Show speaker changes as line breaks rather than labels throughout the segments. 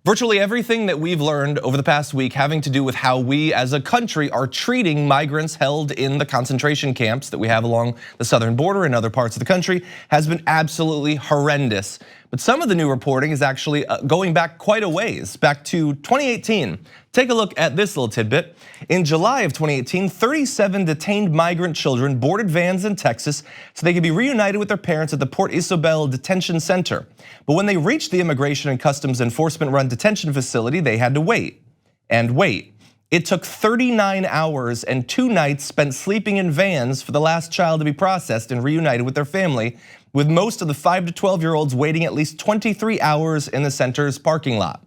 Virtually everything that we've learned over the past week having to do with how we as a country are treating migrants held in the concentration camps that we have along the southern border and other parts of the country has been absolutely horrendous. But some of the new reporting is actually going back quite a ways, back to 2018. Take a look at this little tidbit. In July of 2018, 37 detained migrant children boarded vans in Texas so they could be reunited with their parents at the Port Isobel Detention Center. But when they reached the Immigration and Customs Enforcement run detention facility, they had to wait and wait. It took 39 hours and 2 nights spent sleeping in vans for the last child to be processed and reunited with their family, with most of the 5 to 12-year-olds waiting at least 23 hours in the center's parking lot.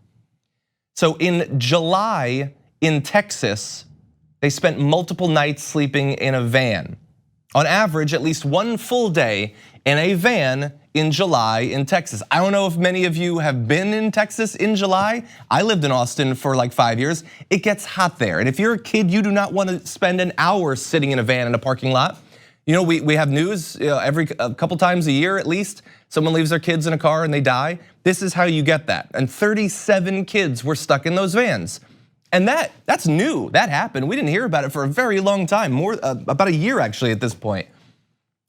So in July in Texas, they spent multiple nights sleeping in a van. On average, at least 1 full day in a van in July in Texas. I don't know if many of you have been in Texas in July. I lived in Austin for like 5 years. It gets hot there. And if you're a kid, you do not want to spend an hour sitting in a van in a parking lot. You know, we have news every couple times a year at least. Someone leaves their kids in a car and they die. This is how you get that. And 37 kids were stuck in those vans. And that's new, that happened. We didn't hear about it for a very long time, about a year actually at this point.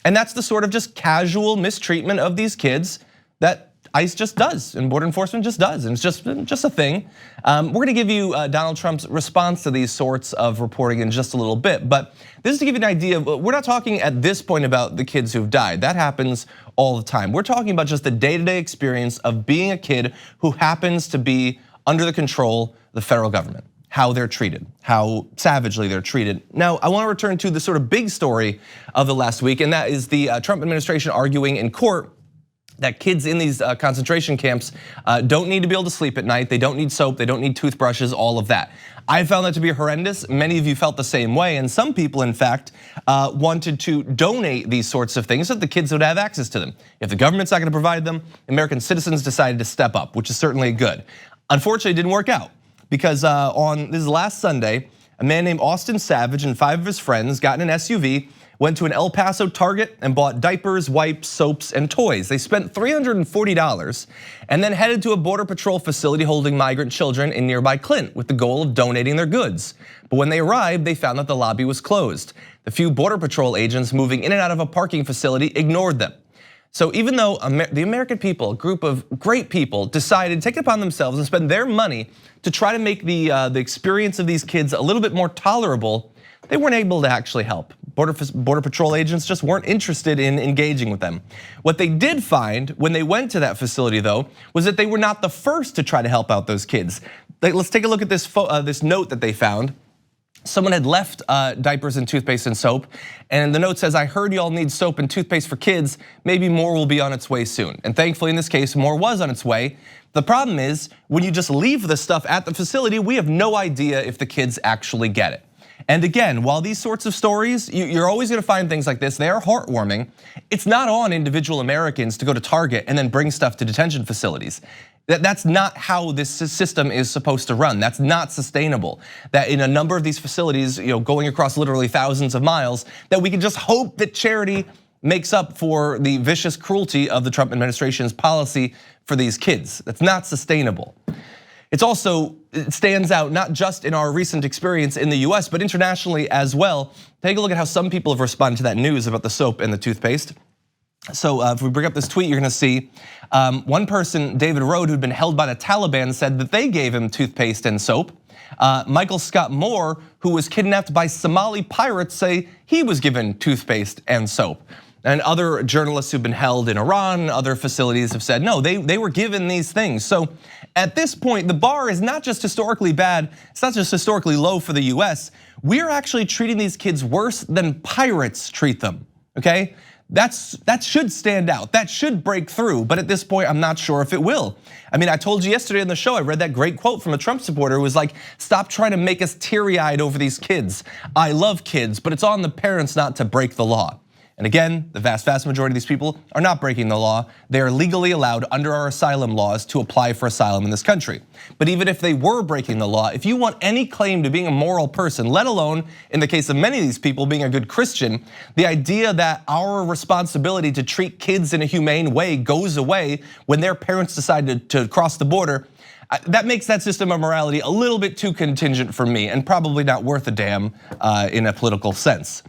And that's the sort of just casual mistreatment of these kids that ICE just does and border enforcement just does, and it's just a thing. We're gonna give you Donald Trump's response to these sorts of reporting in just a little bit, but this is to give you an idea of, we're not talking at this point about the kids who've died. That happens all the time. We're talking about just the day-to-day experience of being a kid who happens to be under the control of the federal government. How they're treated, how savagely they're treated. Now, I want to return to the sort of big story of the last week, and that is the Trump administration arguing in court that kids in these concentration camps don't need to be able to sleep at night, they don't need soap, they don't need toothbrushes, all of that. I found that to be horrendous. Many of you felt the same way, and some people, in fact, wanted to donate these sorts of things so that the kids would have access to them. If the government's not gonna provide them, American citizens decided to step up, which is certainly good. Unfortunately, it didn't work out. Because this is last Sunday, a man named Austin Savage and 5 of his friends got in an SUV, went to an El Paso Target and bought diapers, wipes, soaps, and toys. They spent $340 and then headed to a Border Patrol facility holding migrant children in nearby Clint with the goal of donating their goods. But when they arrived, they found that the lobby was closed. The few Border Patrol agents moving in and out of a parking facility ignored them. So even though the American people, a group of great people, decided to take it upon themselves and spend their money to try to make the experience of these kids a little bit more tolerable, they weren't able to actually help. Border Patrol agents just weren't interested in engaging with them. What they did find when they went to that facility, though, was that they were not the first to try to help out those kids. Let's take a look at this note that they found. Someone had left diapers and toothpaste and soap, and the note says, "I heard y'all need soap and toothpaste for kids. Maybe more will be on its way soon." And thankfully in this case, more was on its way. The problem is, when you just leave the stuff at the facility, we have no idea if the kids actually get it. And again, while these sorts of stories, you're always gonna find things like this, they are heartwarming. It's not on individual Americans to go to Target and then bring stuff to detention facilities. That's not how this system is supposed to run. That's not sustainable. That in a number of these facilities, going across literally thousands of miles, that we can just hope that charity makes up for the vicious cruelty of the Trump administration's policy for these kids. That's not sustainable. It stands out not just in our recent experience in the US, but internationally as well. Take a look at how some people have responded to that news about the soap and the toothpaste. So if we bring up this tweet, you're gonna see one person, David Rode, who'd been held by the Taliban, said that they gave him toothpaste and soap. Michael Scott Moore, who was kidnapped by Somali pirates, say he was given toothpaste and soap. And other journalists who've been held in Iran, other facilities have said, no, they were given these things. So at this point, the bar is not just historically bad, it's not just historically low for the US. We're actually treating these kids worse than pirates treat them, okay? That should stand out, that should break through, but at this point, I'm not sure if it will. I mean, I told you yesterday on the show, I read that great quote from a Trump supporter who was like, "Stop trying to make us teary-eyed over these kids. I love kids, but it's on the parents not to break the law." And again, the vast majority of these people are not breaking the law. They are legally allowed under our asylum laws to apply for asylum in this country. But even if they were breaking the law, if you want any claim to being a moral person, let alone in the case of many of these people being a good Christian, the idea that our responsibility to treat kids in a humane way goes away when their parents decide to cross the border, that makes that system of morality a little bit too contingent for me and probably not worth a damn in a political sense.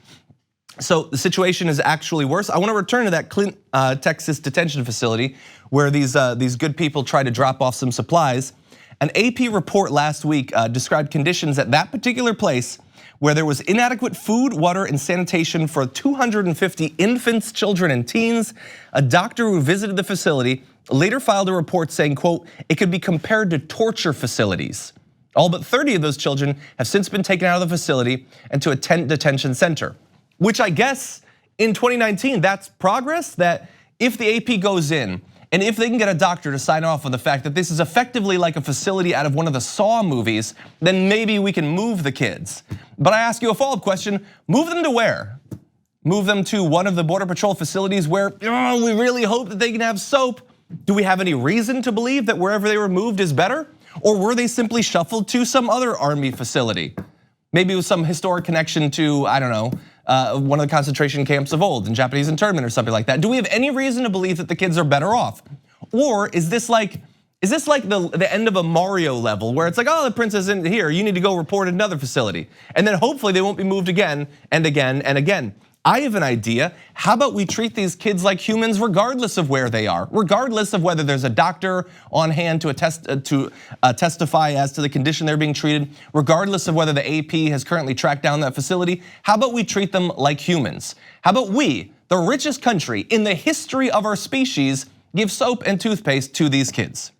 So the situation is actually worse. I want to return to that Clint, Texas detention facility where these good people try to drop off some supplies. An AP report last week described conditions at that particular place where there was inadequate food, water, and sanitation for 250 infants, children, and teens. A doctor who visited the facility later filed a report saying, quote, it could be compared to torture facilities. All but 30 of those children have since been taken out of the facility and to a tent detention center. Which I guess in 2019, that's progress, that if the AP goes in and if they can get a doctor to sign off on the fact that this is effectively like a facility out of one of the Saw movies, then maybe we can move the kids. But I ask you a follow-up question, move them to where? Move them to one of the Border Patrol facilities where we really hope that they can have soap. Do we have any reason to believe that wherever they were moved is better? Or were they simply shuffled to some other army facility? Maybe with some historic connection to, I don't know, one of the concentration camps of old in Japanese internment or something like that. Do we have any reason to believe that the kids are better off? Or is this like the end of a Mario level where it's like, oh, the princess isn't here, you need to go report at another facility. And then hopefully they won't be moved again and again and again. I have an idea. How about we treat these kids like humans regardless of where they are, regardless of whether there's a doctor on hand to testify as to the condition they're being treated, regardless of whether the AP has currently tracked down that facility. How about we treat them like humans? How about we, the richest country in the history of our species, give soap and toothpaste to these kids?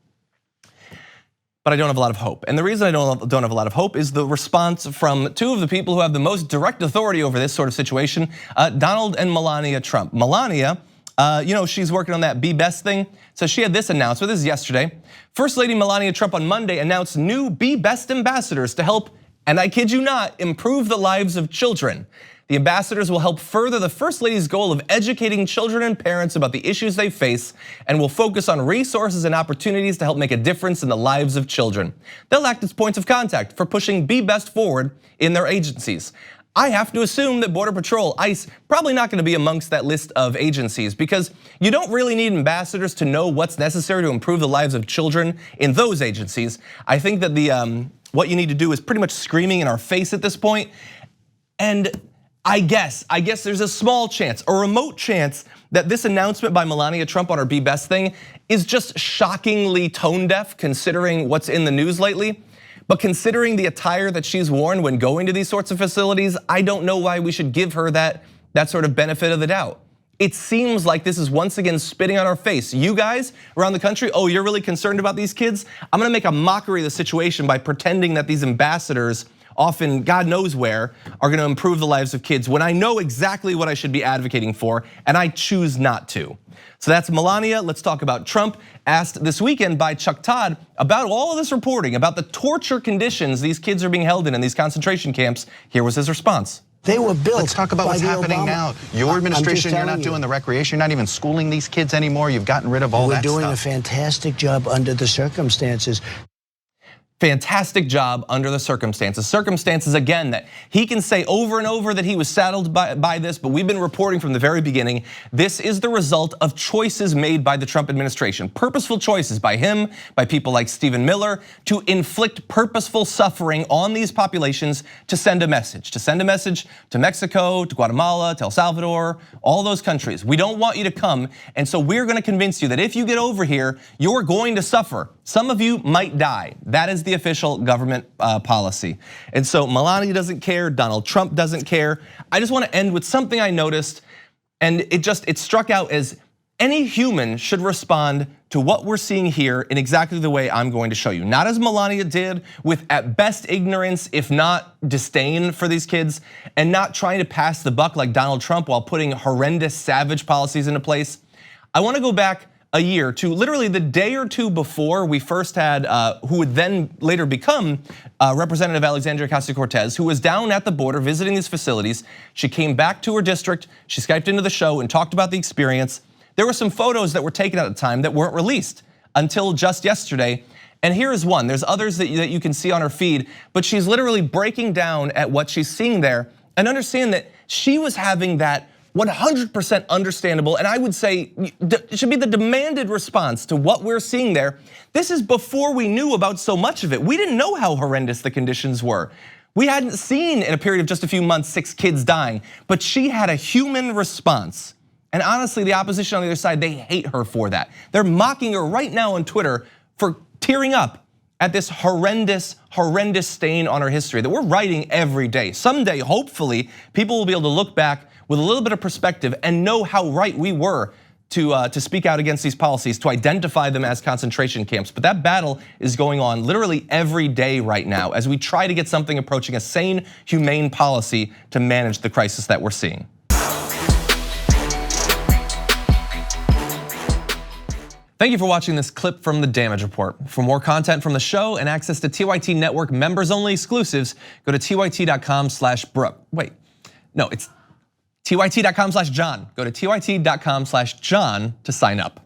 But I don't have a lot of hope. And the reason I don't have a lot of hope is the response from two of the people who have the most direct authority over this sort of situation, Donald and Melania Trump. Melania, she's working on that Be Best thing. So she had this announcement, this is yesterday. First Lady Melania Trump on Monday announced new Be Best ambassadors to help, and I kid you not, improve the lives of children. The ambassadors will help further the First Lady's goal of educating children and parents about the issues they face and will focus on resources and opportunities to help make a difference in the lives of children. They'll act as points of contact for pushing Be Best forward in their agencies. I have to assume that Border Patrol, ICE, probably not gonna be amongst that list of agencies because you don't really need ambassadors to know what's necessary to improve the lives of children in those agencies. I think that what you need to do is pretty much screaming in our face at this point. And I guess there's a small chance, a remote chance that this announcement by Melania Trump on her Be Best thing is just shockingly tone deaf considering what's in the news lately. But considering the attire that she's worn when going to these sorts of facilities, I don't know why we should give her that sort of benefit of the doubt. It seems like this is once again spitting on our face. You guys around the country, oh, you're really concerned about these kids? I'm gonna make a mockery of the situation by pretending that these ambassadors, often God knows where, are gonna improve the lives of kids when I know exactly what I should be advocating for and I choose not to. So that's Melania. Let's talk about Trump, asked this weekend by Chuck Todd about all of this reporting, about the torture conditions these kids are being held in these concentration camps. Here was his response.
They were built.
Let's talk about what's happening now. Your administration, you're not doing the recreation, you're not even schooling these kids anymore. You've gotten rid of all that stuff.
We're doing a fantastic job under the circumstances.
Fantastic job under the circumstances. Circumstances, again, that he can say over and over that he was saddled by this, but we've been reporting from the very beginning, this is the result of choices made by the Trump administration. Purposeful choices by him, by people like Stephen Miller, to inflict purposeful suffering on these populations to send a message. To send a message to Mexico, to Guatemala, to El Salvador, all those countries. We don't want you to come, and so we're gonna convince you that if you get over here, you're going to suffer. Some of you might die. That is the official government policy. And so Melania doesn't care, Donald Trump doesn't care. I just want to end with something I noticed, and it struck out as any human should respond to what we're seeing here in exactly the way I'm going to show you. Not as Melania did, with at best ignorance, if not disdain for these kids, and not trying to pass the buck like Donald Trump while putting horrendous, savage policies into place. I want to go back a year to literally the day or two before we first had, who would then later become Representative Alexandria Ocasio-Cortez, who was down at the border visiting these facilities. She came back to her district, she Skyped into the show and talked about the experience. There were some photos that were taken at the time that weren't released until just yesterday. And here is one, there's others that you can see on her feed, but she's literally breaking down at what she's seeing there and understand that she was having that 100% understandable, and I would say it should be the demanded response to what we're seeing there. This is before we knew about so much of it. We didn't know how horrendous the conditions were. We hadn't seen in a period of just a few months 6 kids dying, but she had a human response. And honestly, the opposition on the other side, they hate her for that. They're mocking her right now on Twitter for tearing up at this horrendous stain on her history that we're writing every day. Someday, hopefully, people will be able to look back with a little bit of perspective and know how right we were to speak out against these policies, to identify them as concentration camps. But that battle is going on literally every day right now as we try to get something approaching a sane, humane policy to manage the crisis that we're seeing. Thank you for watching this clip from the Damage Report. For more content from the show and access to TYT Network members-only exclusives, go to tyt.com/Brooke. Wait, no, it's tyt.com/John. Go to tyt.com/John to sign up.